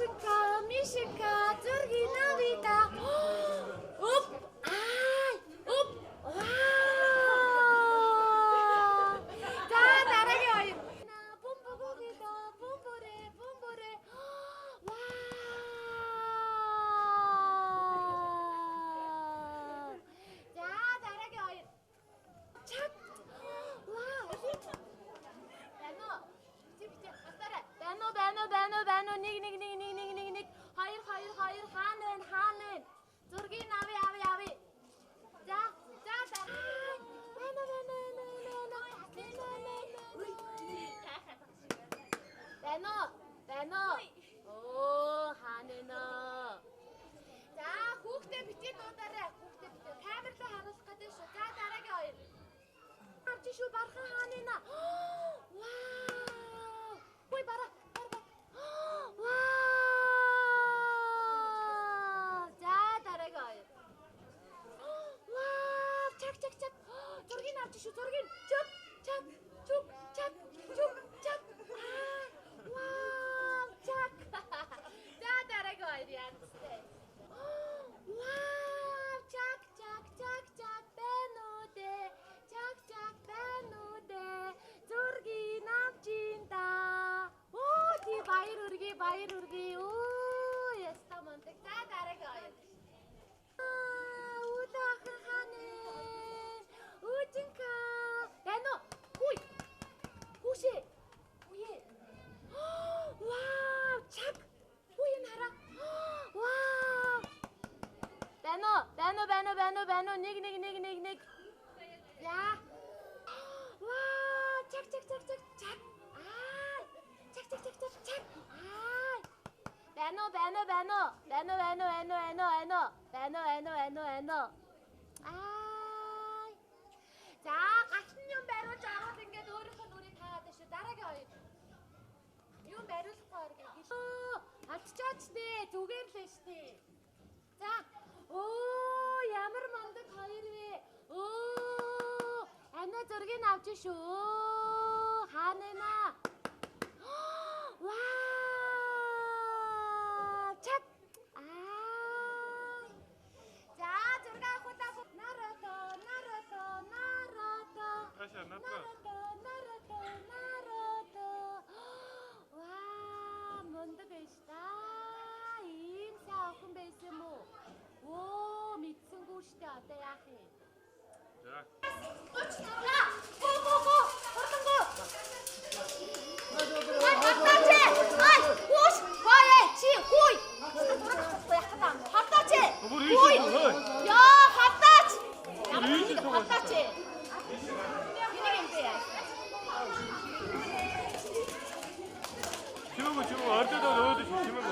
Мишенька, зурги навида. Оп, ай, оп, вау. За, дараагийн хоёр. Бумбугогида, бумбуре. Вау. За, дараагийн хоёр. Чак. Вау. Бано. Нэг. Хоёр. Хаана. Зургийг ави. За, Бано. Оо, хаана. За, хүүхдээ битгий дуудаарай. Камер руу харуулах гэдэг шүү. За, дараагийн хоёр. Авч шүү бархан хаана. Вау! Ой бара. Вау! За дараагийн хоёр. Вау! Чак. Зургийг авч шүү. Зургийг. Чак. Вау! Чак. За дараагийн хоёр яа гэвтэй. Вау! Чак. Бэнүүдэ. Чак бэнүүдэ. Зургийг авчин та. Оо тий баяр үргээ. Оо яста монтэг. За дараагийн хоёр. Удаахан хане. Үжинка. Бано. Хүй. Хүшээ. Үе. Вау! Чак. Үе нара. Вау! Бано. Нэг. Я. Вау! Чак. Ай! Чак. Ай! Бано. Ай! За, гачны юм бариулж аваад ингээд өөрийнхөө нүрийг таагаад шүү. Дараагийн хоёр. Юм бариулахгүй оргий. Алдчихаач дээ. Зүгээр л штэ. За. Оо, ямар мундаг хоёр вэ? Оо, ана зургийг авч шүү. Хаана? Вау! Чак. Аа. За, зураг авах удаа. Нарато. Аша, Нарато. Вау, мундаг байж та. Ийм сайн охин байсан юм уу? Оо, мэдсэнгүй штэ одоо яах юм? За. Го. Хатаач. Ай, хууш. Хаяа чи хүй. Хатаач. Хүй. Яа, хатаач. Хатаач. 지금 어디다 넣어도 조심해 봐.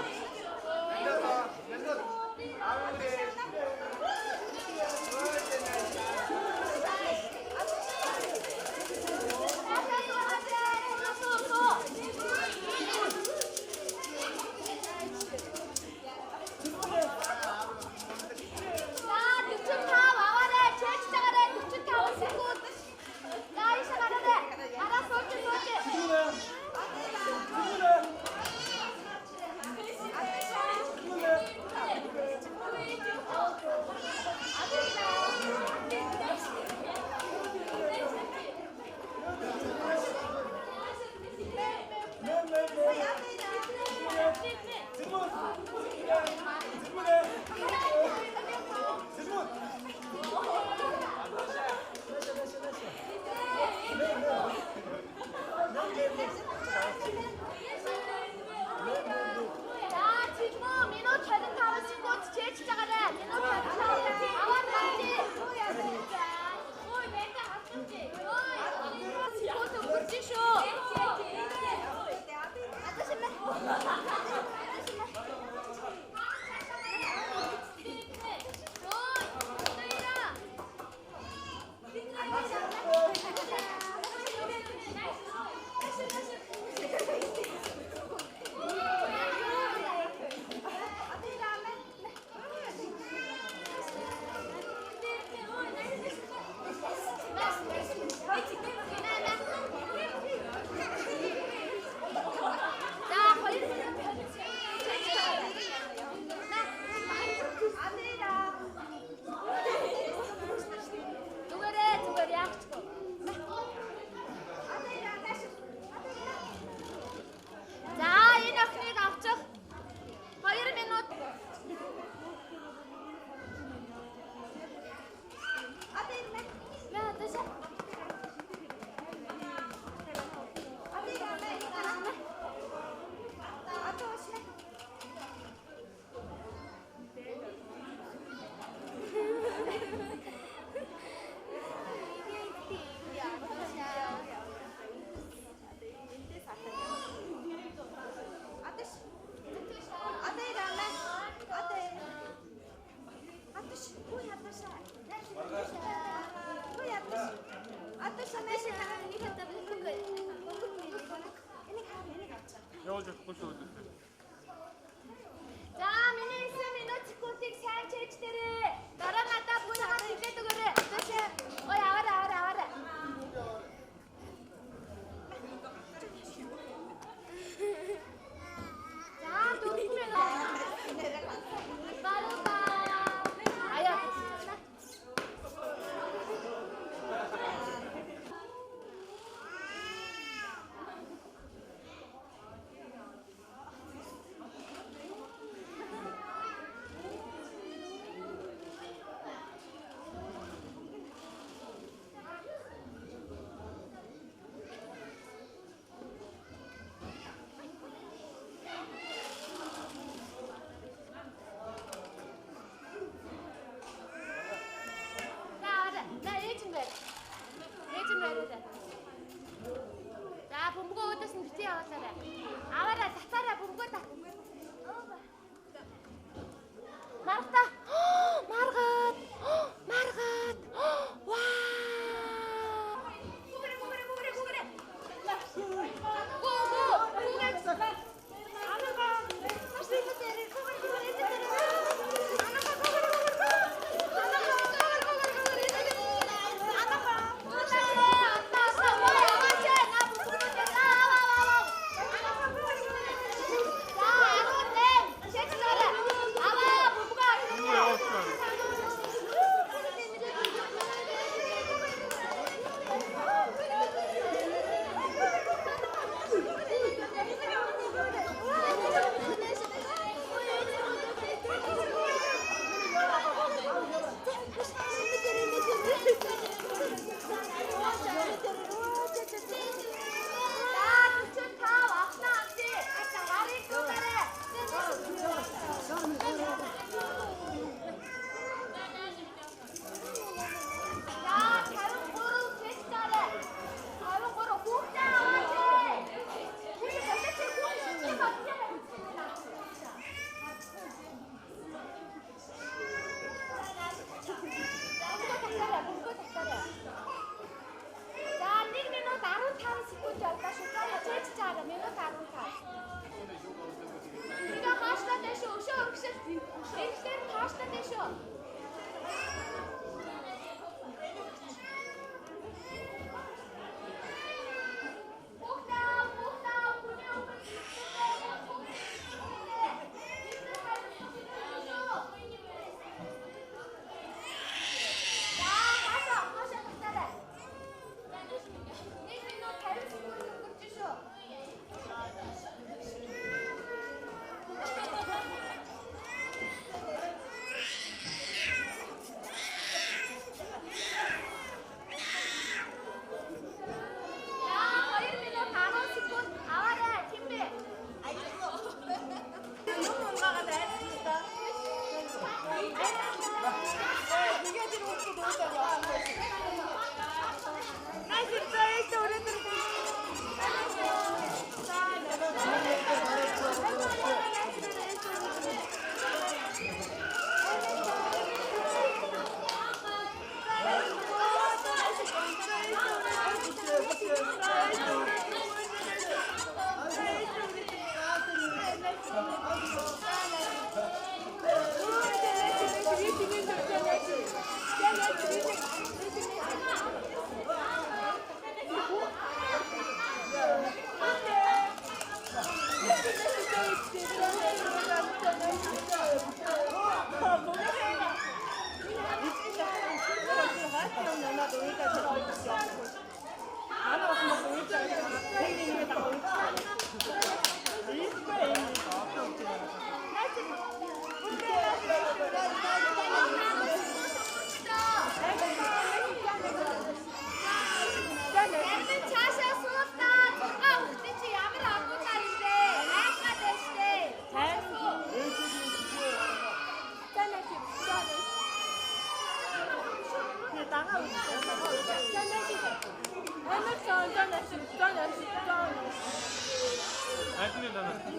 Ачаана.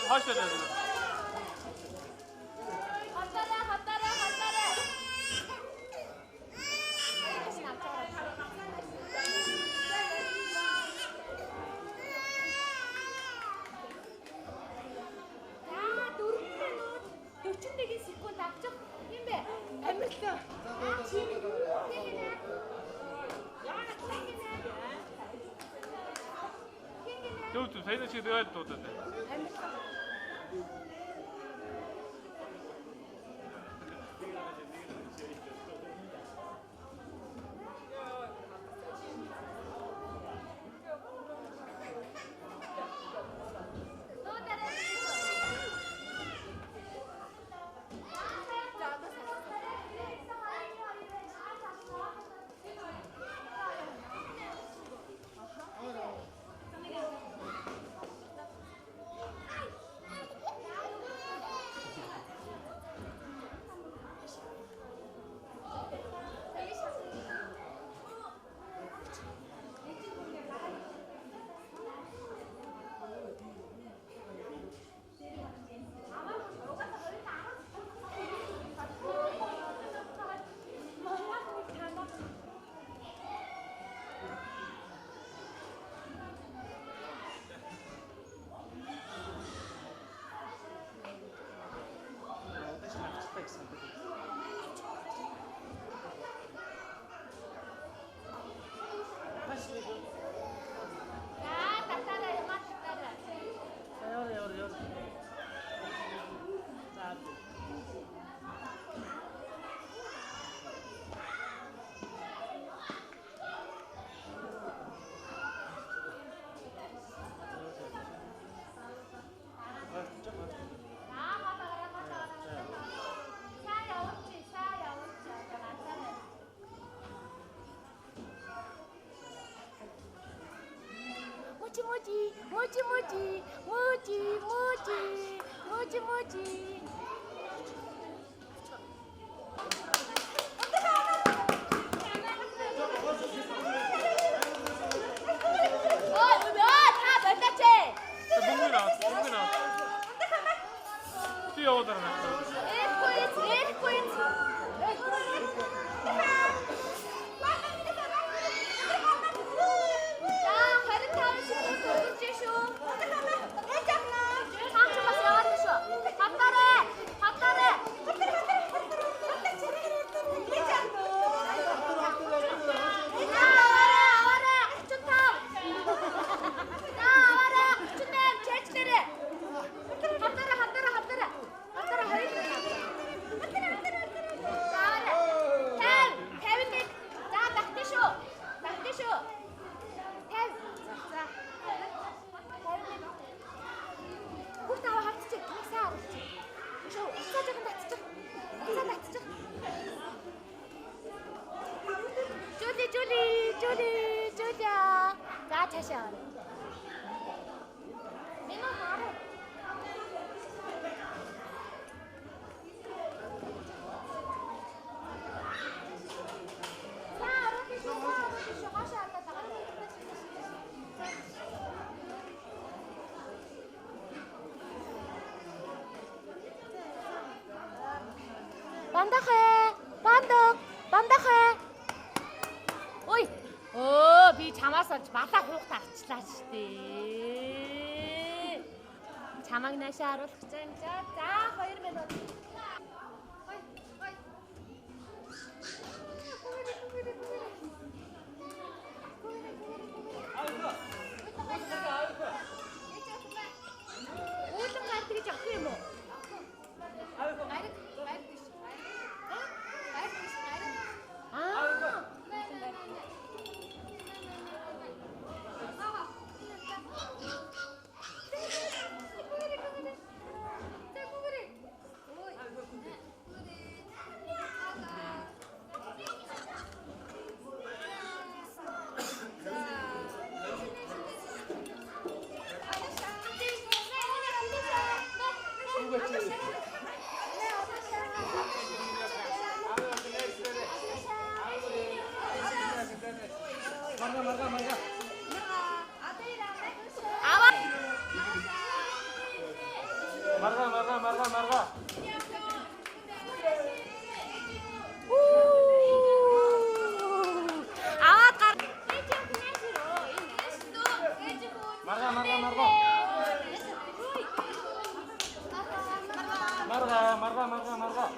Haşlara. Dur, sayın açık değerli tutun. 모지. Бандахаа. Ой. Өө би чамаас олж балаа хуух тарчлаа штэ. Чамаг наашаа харуулах гэж байна. За 2 минут. Ой. Уулан гарт гэж авах юм уу? Марга. Марга. Марга.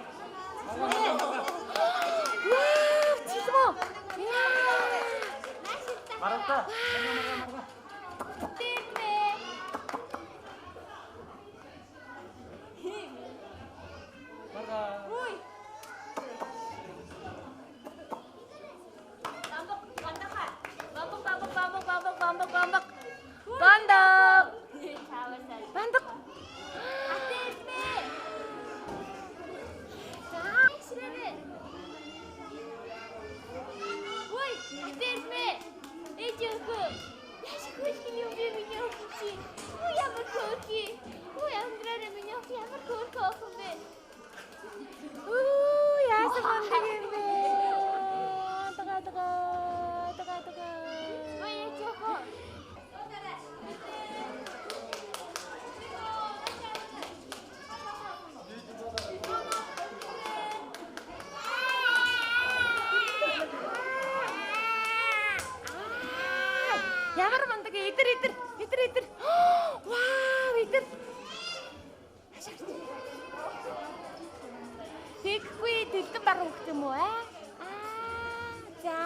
Ямар мандаг идэр. Вау, идэр. Тэгэхгүй дэлгэн баг өгөх юм уу аа? За.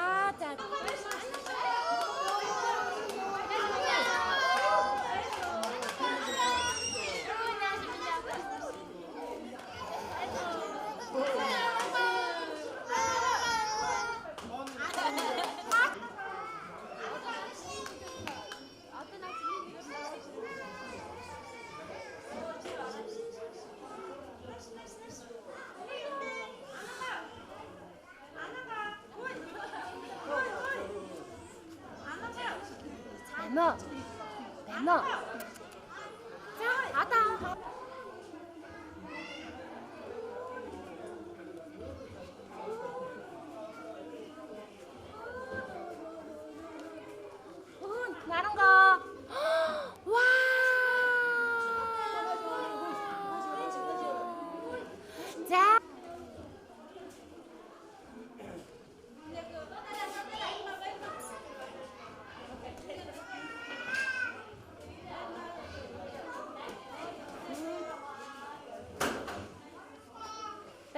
Бэно. За, одоо. 나른거. 와. 자.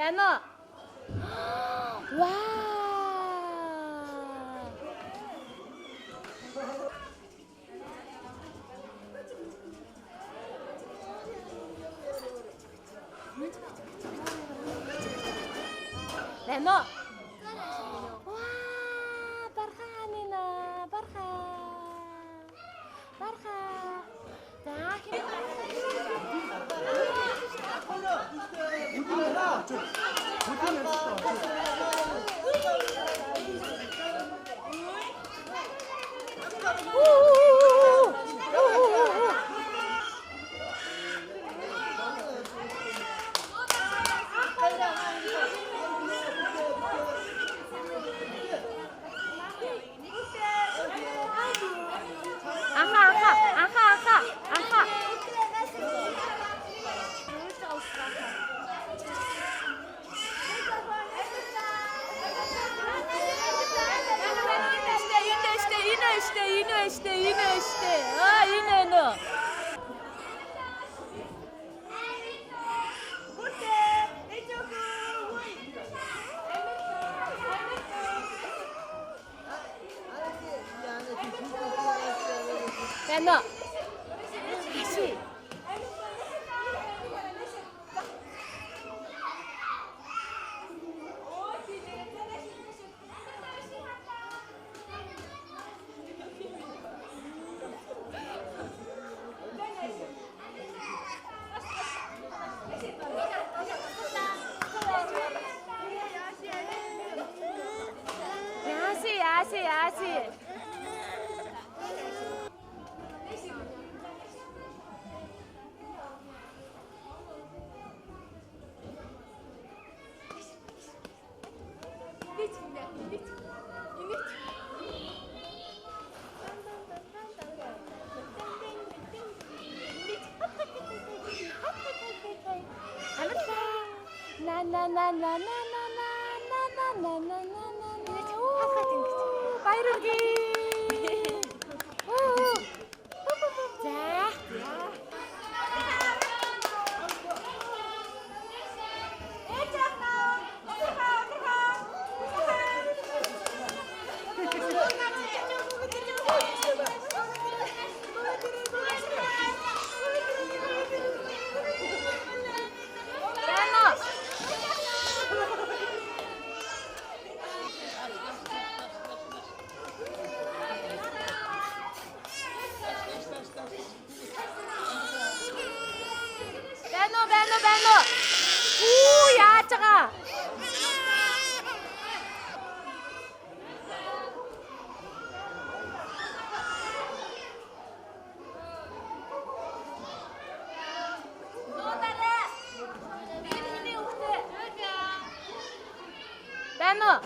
Beno. Wow. Beno. Wah, Barkha Nina, Barkha. Бано. Яши. Яси. Баярлалаа. За. Бано. Яаж байгаа? Бано.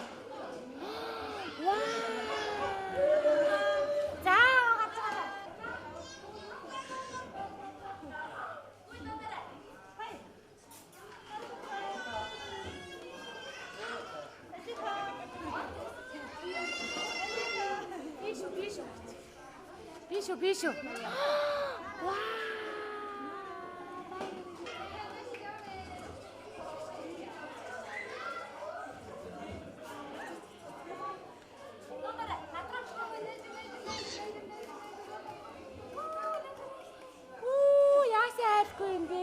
Бишо. Вау. Яасаалгүй юм бэ?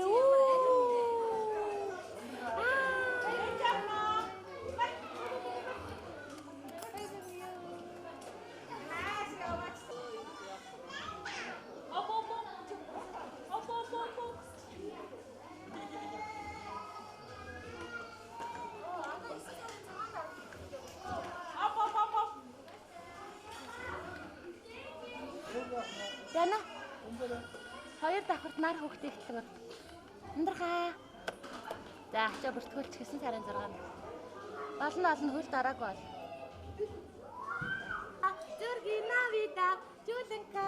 Яна. Хоёр давхарт нар хөвгтэй хэлдэг. Ундрахаа. За, ачаа бүртгүүлч 9 сарын 6-нд. Олон хөл дараагүй бол. Жургина вида, жулэнка,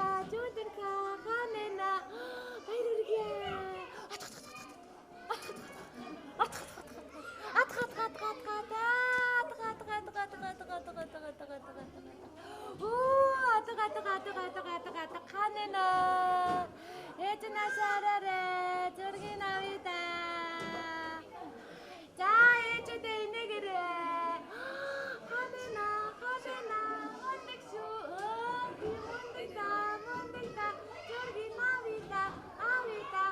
ханена. Баяргая. Ханена. Эцна сарарэ, жургина вида. За, эцэдэ инэгэрэ. Ханена. Монтексу. Монтекта. Жургина вида. Авита.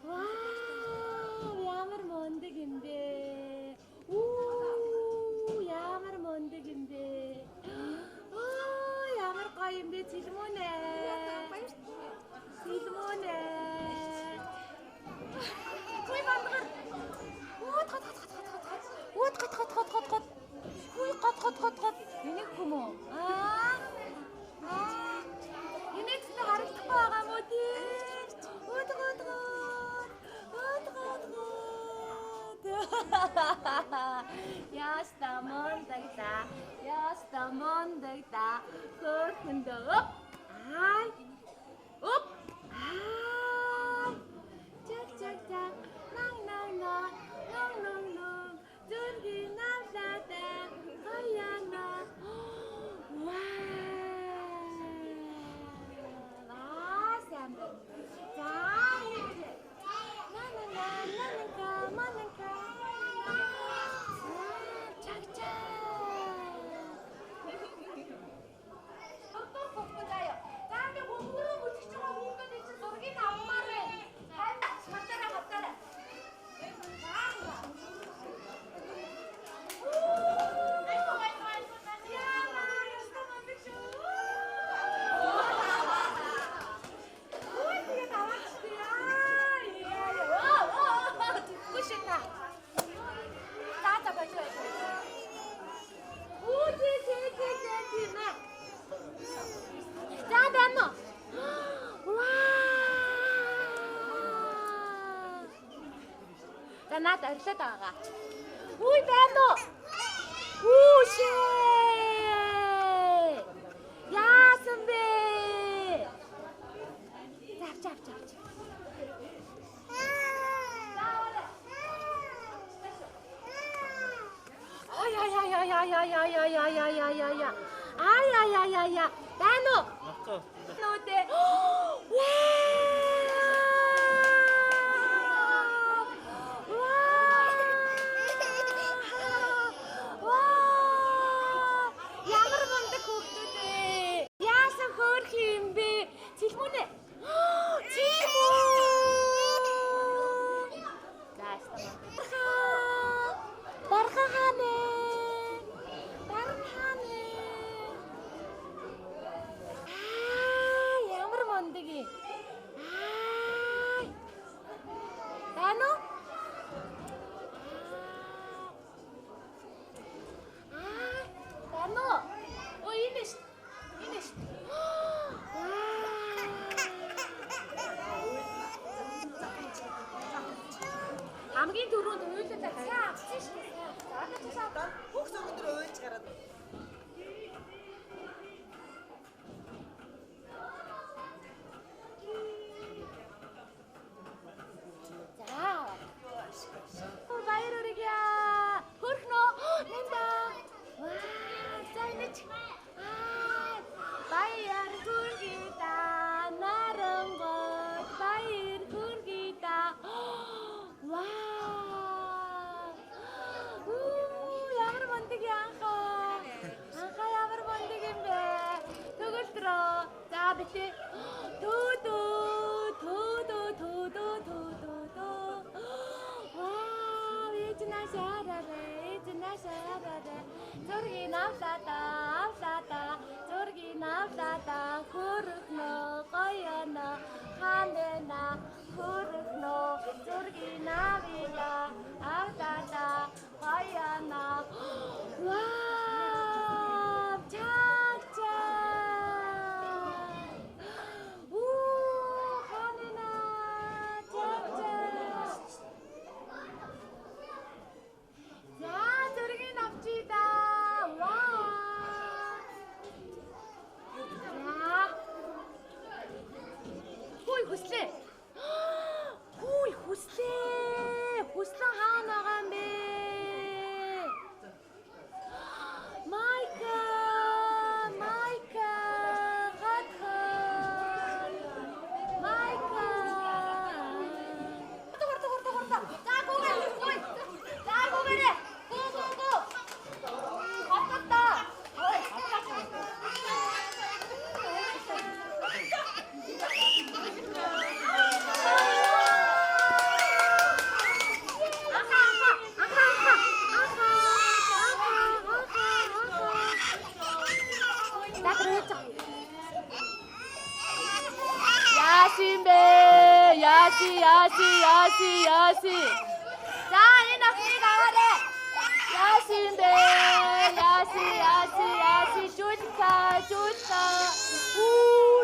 Вау, ямар мондөг юм бэ. Ямар мондөг юм бэ. Ямар гоё юм бэ, цэлмүнэ. Хүй бандгар. Гот. Энийг хүм үү? Энийг ч харагдахгүй байгаа мó тий. Яста мондагта. Хөрхөндөө. Оп. Чак. Нон. Жургина лата. Хаяна. Вау. Самбо. За. Мананка. Чак. Хоппо заяа. За, би За наад орилоод байгаа. Үгүй байна уу? Үүшээ. Яасан бэ? Авч. Ай. Байна уу? Нүдэ. Ямар мундаг хүүхдүүд вэ? Яасан хөөх юм бэ? Цэлмүнэ. Цэлмүү. Бархан хаана? Ямар мундаг юм. Байна уу? Байна уу? Ой, энэ шүү. Хамгийн түрүүнд уйлалаа цаа авчихсан шүү дээ. Одоо цаа бүх зөвгөндөр уйлж гараад. Баяр хүргье. Хөрхнөө. Нэнда. Зайнич. Баяр хүргье та нарангот. Баяр хүргье та. Ямар мундаг яахаа. Анхаа ямар мундаг юм бэ? Төгөлдрөө. За битээ. Төөдөө. Зургийг авлаа хөрөхнөө гоёно хандена хөрөхнөө зургийг авлаа гоёно вау чаа ханена чаа за зургийг авчида хүслээ. Хүслэн хаана байгаа юм бэ? Майка. За гүгэр. Го. Хатта. Яси. За энэ ахыг аваарэ. Ясин бэ. Яси. Жуулка.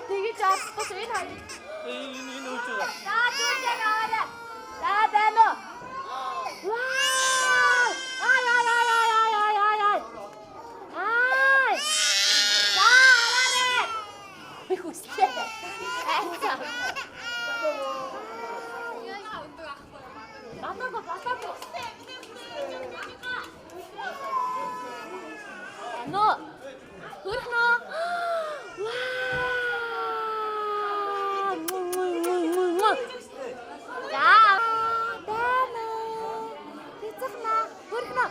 Тэгэж авахгүй энэ хоёр. Энэ үчиг. За жуулка аваарэ. За байна уу? Вау! Ай. За аваарэ. Би хүслээ. Батаго. Но. Хөрхнөө. Вау! За. Бана. Бицахна. Хөрхнөө.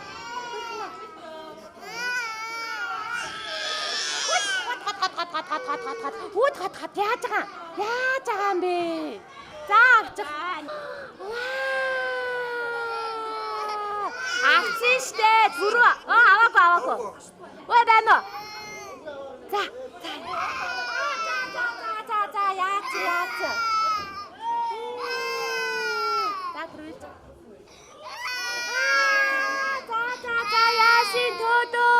Хат. Яаж байгаа юм бэ? За авчих. Авсан штэ. Зүрх. Аваагүй. Ой байна уу? За. Яац. За түрүүлж. За яасин төөдөө.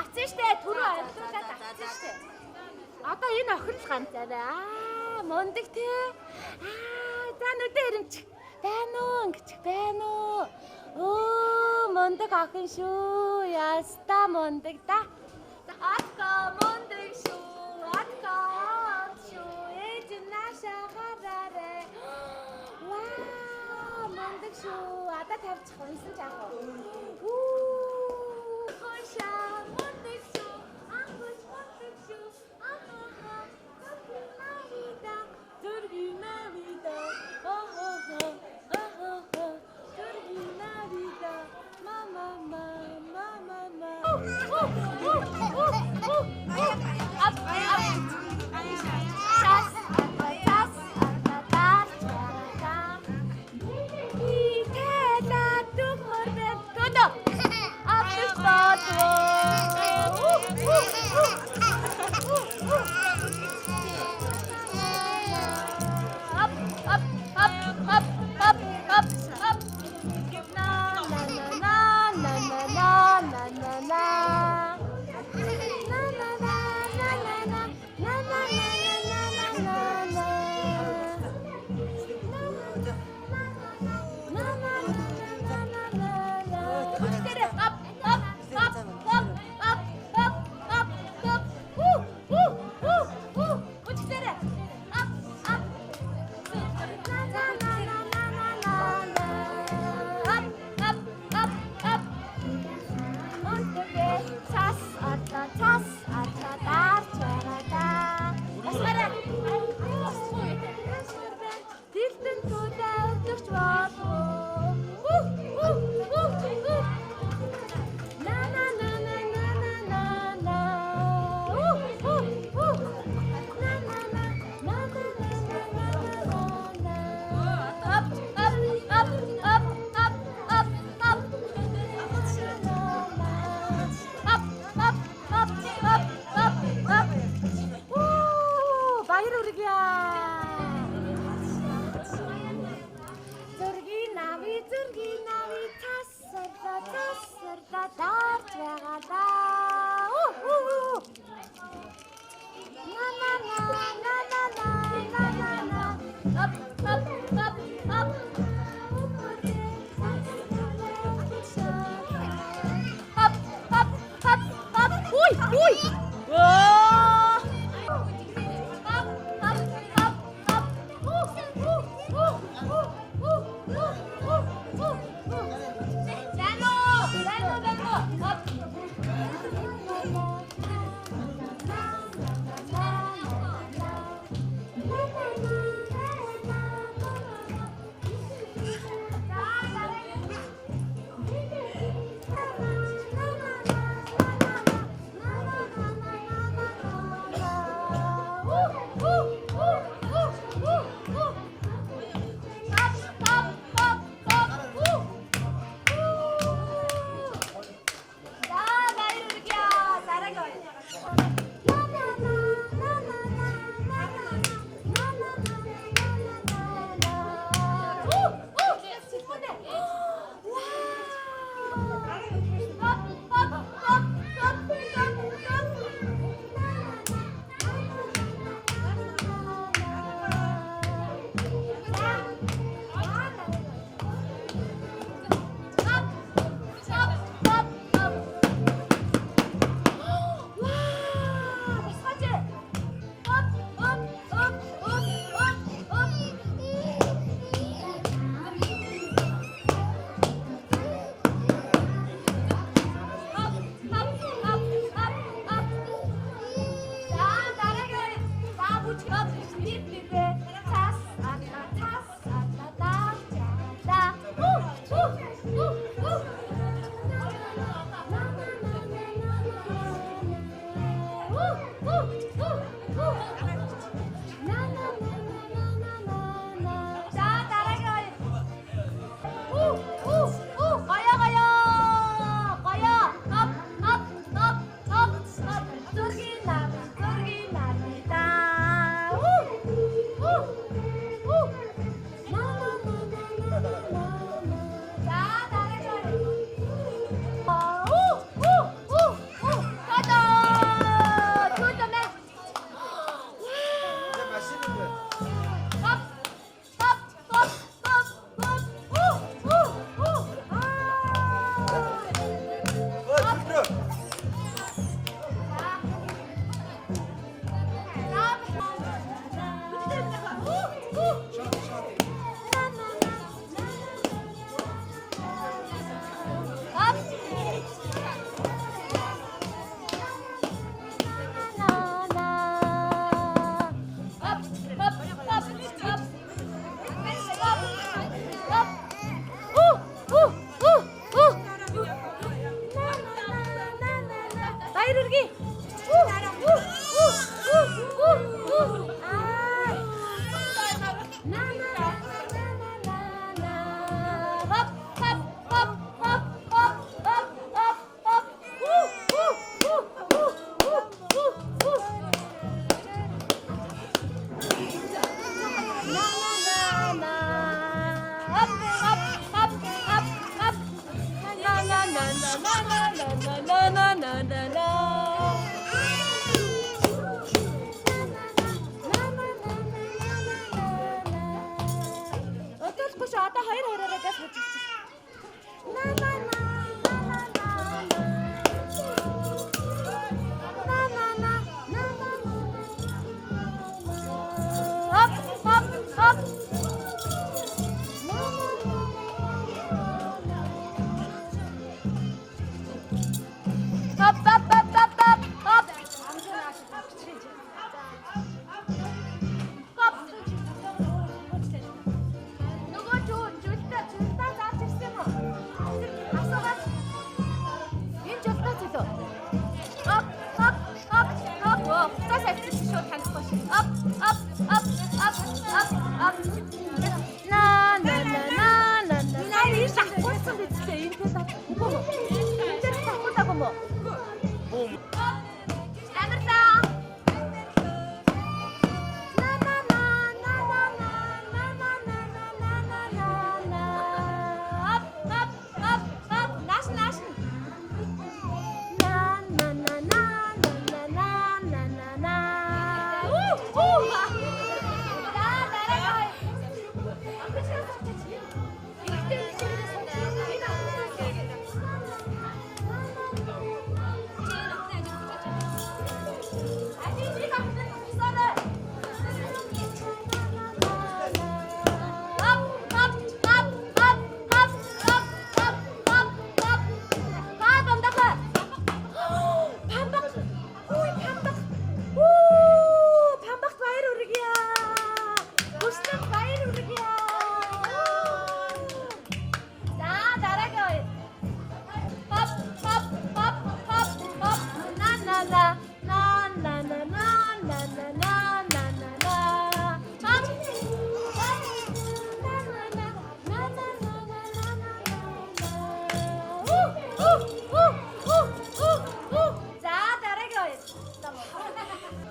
Авсан штэ. Түрүү ойлгуулаад авсан штэ. Одоо энэ охин л ганцаараа. Мундаг те. За нүдэ ирэмч. Байна уу ингэж байна уу? Мундаг охин шүү. Яста мундаг да. Атка мундаг шүү. Атка шүү. Ээж наша хараарэ. Ваа, мундаг шүү. Одоо тавьчих унсан ч яах вэ? Хоша мундаг шүү. Ангус мундаг шүү. Turgina vida, oh oh oh, oh oh oh, turgina vida, mama mama mama. Up up. Tas, tas, tas, tas. Ikela tukmorbe todo. Up todo.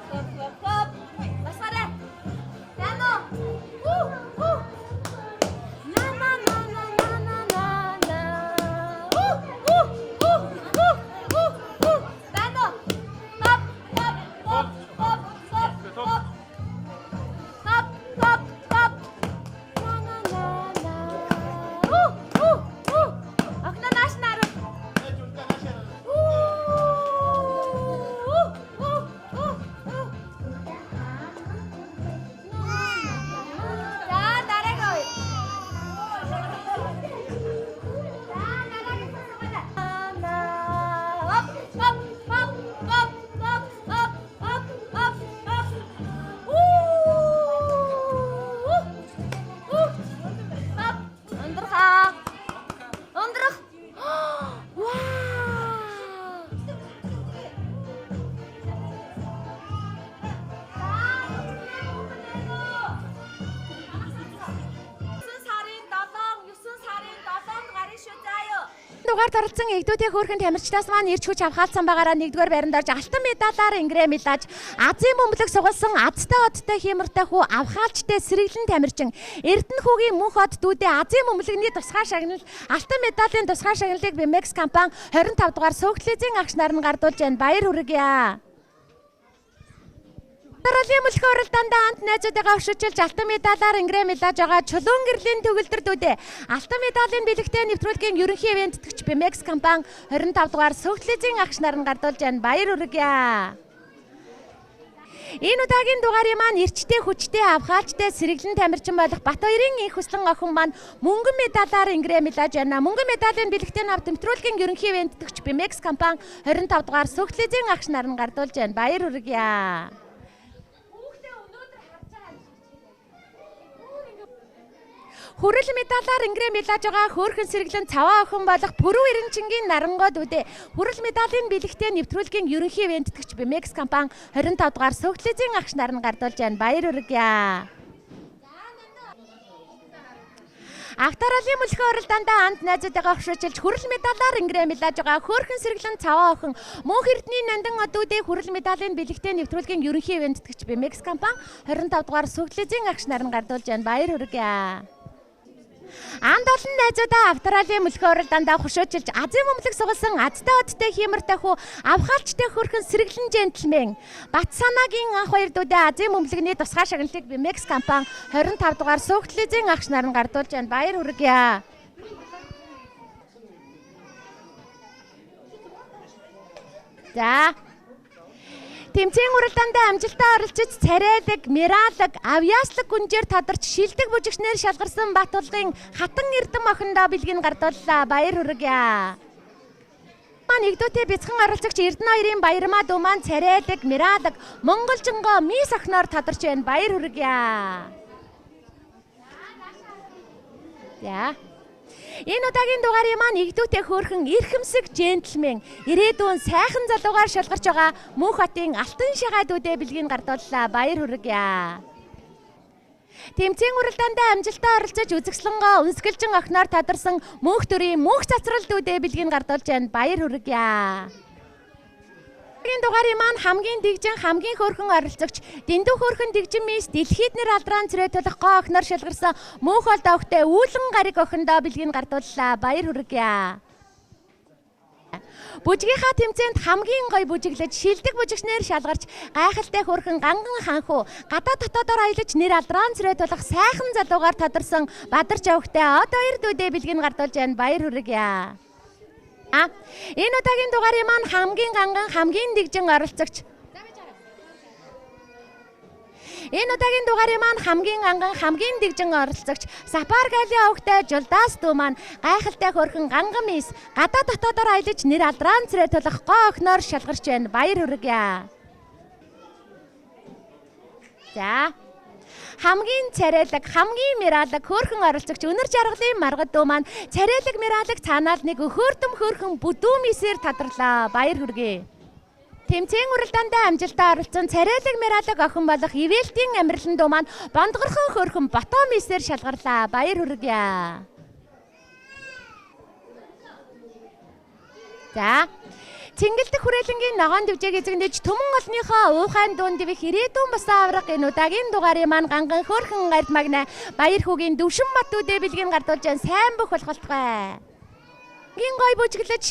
Басараа. Яно. На на на на на на на. Яно. Хоп хоп хоп хоп хоп хоп. Хоп хоп хоп. На на на на. Ахна наш народ. Ундрах. Вау! Дугаард оролцсон эгдүүдийн хөөрхөн тамирчдаас маань ирж хүч авахаалсан байгаараа 1-р байранд орж алтан медалаар ингрээ медалж Азийн бөмбөлөг сугалсан азтай одтой хиймэртэй хүү авахаалчтай сэргэлэн тамирчин Эрдэнэ хүүгийн мөнх од дүүдээ Азийн бөмбөлөгний тусгай шагналд алтан медалийн тусгай шагналыг Бимекс компани 25 дугаар суугтлизийн агш нар нь гардуулж байна. Баяр хүргье. Дараагийн мөлхөө оролдоонд ант найзуудаа хөшөөж алтан медалаар ингрээ медалж байгаа чулуун гэрлийн төгөлдөр дүүдээ алтан медалийн бэлэгтэй нэвтрүүлгийн ерөнхий ивенттгч Бимекс компани 25 дугаар суугтлизийн агш нар нь гардуулж байна. Баяр хүргье. Энэ удаагийн дугаарыг маань эрчтэй хүчтэй авахаалчтай сэргэлэн тамирчин болох Батбаярын их хүслэн охин маань мөнгөн медалаар ингрээ медалж байна. Мөнгөн медалийн бэлэгтэй авт нэвтрүүлгийн ерөнхий ивенттгч Бимекс компани 25 дугаар суугтлизийн агш нар нь гардуулж байна. Баяр хүргье. Хүрэл медалаар ингрээ медалж байгаа хөөрхөн сэргэлэн цаваа охин болох Пүрэв Эренчингийн нарангууд үдэ хүрэл медалийн бэлэгтэй нэвтрүүлгийн ерөнхий ивенттгч Бимекс компани 25 дугаар суугтлизийн агш нар нь гардуулж байна. Баяр хүргье. Агтаралийн мөлхөө оролдоонд ант найзуудаа хөшөөж хүрэл медалаар ингрээ медалж байгаа хөөрхөн сэргэлэн цаваа охин мөнх Эрдэнийн нандин одуудын хүрэл медалийн бэлэгтэй нэвтрүүлгийн ерөнхий ивенттгч Бимекс компани 25 дугаар суугтлизийн агш нар нь гардуулж байна. Баяр хүргье. Анд олон найзуудаа Австралийн мөлхөө оролдоонд хөшөөжилж Азийн бөмбөлөг сугалсан азтай одтой хиймэртэй хүү авахаалчтай хөрхөн сэргэлэн жентэлмен Бат санаагийн анх хоёр дүүдээ Азийн бөмбөлөгний тусгай шагналыг Бимекс компани 25 дугаар суугтлизийн агш нар нь гардуулж байна. Баяр хүргье. За тэмцээн уралдаанд амжилтаа оролцож царайлаг, миралаг, авьяаслаг гүнжээр тодорч шилдэг бүжигчнэр шалгарсан Батулгын хатан эрдэм охиндоо бэлгийг гардууллаа. Баяр хүргье. Маань нэгдүтэй бяцхан оролцогч Эрдэнэ хоёрын баярмаа дүү маань царайлаг, миралаг, монголжингоо мис охиноор тодорч байна. Баяр хүргье. За энэ удаагийн дугаарыг маань игдүүтэй хөөрхөн эрхэмсэг жентэлмен ирээдүйн сайхан залуугаар шалгарч байгаа Мөнх хотын алтан шагаа дүүдээ бэлгийг гардууллаа. Баяр хүргье. Тэмцээн уралдаанд амжилтаа оролцож үзэгслэнгоо өнсгөлжин охиноор тодорсон мөнх төрийн мөнх цацрал дүүдээ бэлгийг гардуулж байна. Баяр хүргье. Энэ дугаарыг маань хамгийн дэгжин хамгийн хөөрхөн оролцогч дэндүү хөөрхөн дэгжин мис дэлхийд нэр алдран цэрэ тулах гоо охиноор шалгарсан мөнх ол давхтай үүлэн гариг охиндоо бэлгийг гардууллаа. Баяр хүргье. Бүжгийнхаа тэмцээнд хамгийн гоё бүжиглэж шилдэг бүжигчнэр шалгарч гайхалтай хөөрхөн ганган ханхуу гадаа дотоодоор аялаж нэр алдран цэрэ тулах сайхан залуугаар тодорсон Бадарч авахтай од хоёр дүүдээ бэлгийг гардуулж байна. Баяр хүргье. Энэ удаагийн дугаарыг маань хамгийн ганган хамгийн дэгжин оролцогч Энэ удаагийн дугаарыг маань хамгийн ганган хамгийн дэгжин оролцогч Сапар Галийн авахтай Жулдаас дүү маань гайхалтай хөөрхөн ганган мис гадаа дотоодоор аялаж нэр алдран цэрэ тулах гоо охиноор шалгарч байна. Баяр хүргье. За хамгийн царайлаг, хамгийн миралаг хөөрхөн оролцогч Өнөр жаргалын маргад дүү маань царайлаг, миралаг цаанаал нэг хөөрдөм хөөрхөн бүдүү мисээр тодорлоо. Баяр хүргэе. Тэмцээн уралдаанд амжилтаа оролцсон царайлаг, миралаг охин болох Ивэлтийн амирлан дүү маань бондгорхон хөөрхөн ботоо мисээр шалгарлаа. Баяр хүргэе. За Цэнгэлдэх хүрээлэнгийн ногоон дэвжээг эзэгнэж түмэн олныхоо уухайн дуун дэвих ирээдүйн бусаа авраг энэ удаагийн дугаарын маань ганган хөөрхөн гард магна баяр хүүгийн дөвшин бат үдэ бэлгийн гардуулж сайн бүх болохгүй. Гин гой бүжиглэж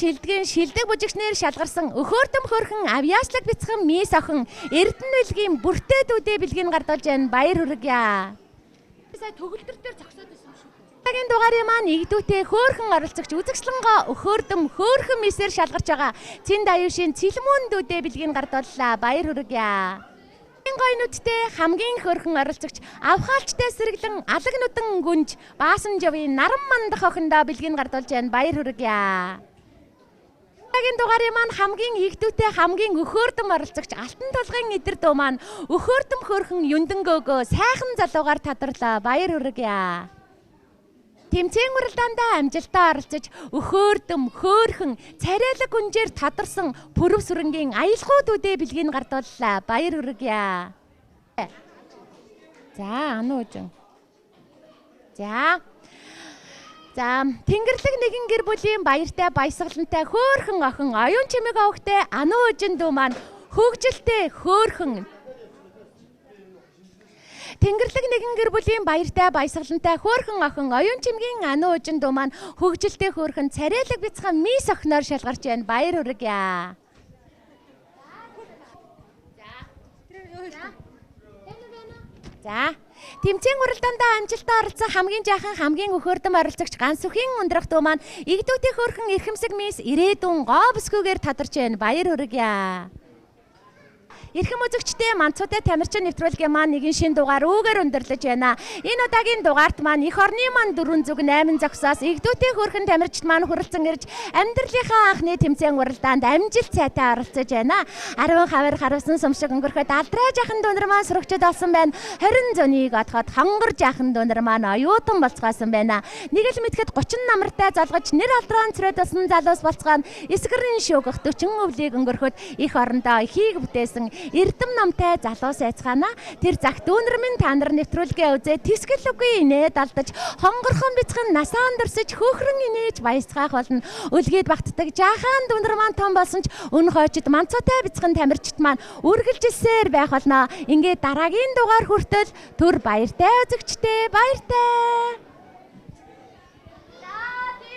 шилдэг бүжигчнэр шалгарсан өхөөртөм хөөрхөн авьяаслаг бяцхан мис охин Эрдэнэ билгийн бүртээд үдэ бэлгийн гардуулж баяр хүргье. Сая төгөлдөр дээр зогсоод байсан юм шүү. Тагийн дугаарын маань игдүүтэй хөөрхөн оролцогч үзэгчлэнгаа өхөөрдөм хөөрхөн мисээр шалгарч байгаа Цэнд аюушийн цэлмүүн дүүдээ бэлгийн гардууллаа баяр хүргье. Гойнуудтай хамгийн хөөрхөн оролцогч авхаалчтай сэргэлэн алаг нутан гүнж Баасан жовын наран мандах охиндоо бэлгийн гардуулж баяр хүргье. Тагийн дугаарын маань хамгийн игдүүтэй хамгийн өхөөрдөм оролцогч Алтан тулгын эдэр дуу маань өхөөрдөм хөөрхөн юндэнгөөгөө сайхан залуугаар тодорлоо баяр хүргье. Тэмцээн уралдаандаа амжилтаа оролцож өхөөрдөм хөөрхөн царайлаг гүнжээр тодорсон пүрэв сүрэнгийн аялгууд үдэ бэлгийн гардууллаа баяр хүргье. За ануужин. За Тэнгэрлэг нэгэн гэр бүлийн баяртай баясгалантай хөөрхөн охин оюун чимэг овогтой ануужин дүү маань хөгжилтэй хөөрхөн Тэнгэрлэг нэгэн гэр бүлийн баяртай баясгалантай хөөрхөн охин оюун чимгийн ануужин дүү маань хөгжилтэй хөөрхөн царайлаг бяцхан мис охиноор шалгарч баяр хүргье. За тэмцээн уралдаандаа амжилтаа оролцсон хамгийн жаахан хамгийн өхөөрдөм оролцогч Ганс үхийн ундрах дүү маань игдүүтэй хөөрхөн эрхэмсэг мис ирээдүйн гоо бүсгүйгээр тодорч баяр хүргье. Эрхэм үзэгчтэй Манцуутай тамирчин нэвтрүүлгийн маань нэгэн шин дугаар үүгээр өндөрлөж байна. Энэ удаагийн дугаарт маань эх орны маань 4 зүг 8 зогсоос игдүүтэй хөөрхөн тамирчид маань хүрэлцэн ирж амьдралынхаа анхны тэмцээн уралдаанд амжилт сайтай оролцож байна. 10 хавар харуулсан сумшиг өнгөрөхөд алдраа жахан дүүнер маань сурагчд болсон байна. 20 зунийг отоход хонгор жахан дүүнер маань оюутан болцгоосон байна. Нэг л мэдхэд 30 намартай залгаж нэр алдрaan цэрэтсэн залуус болцгоо эсгэрийн шүүгөх 40 өвлийг өнгөрөхөд эх орондоо эхийг бүтээсэн Эрдэм намтай залуу сайцгаана. Тэр загт дүүнер минь та нар нэвтрүүлгээ үзээд тэсгэл үгүй инээд алдаж хонгорхон бяцхан насаан дурсаж хөөхрөн инээж баясгаах болно. Үлгээд багтдаг жаахан дүүнер маань том болсон ч өн хойчд Манцуутай бяцхан тамирчид маань үргэлжилсээр байх болно. Ингээд дараагийн дугаар хүртэл түр баяртай үзэгчтэй баяртай.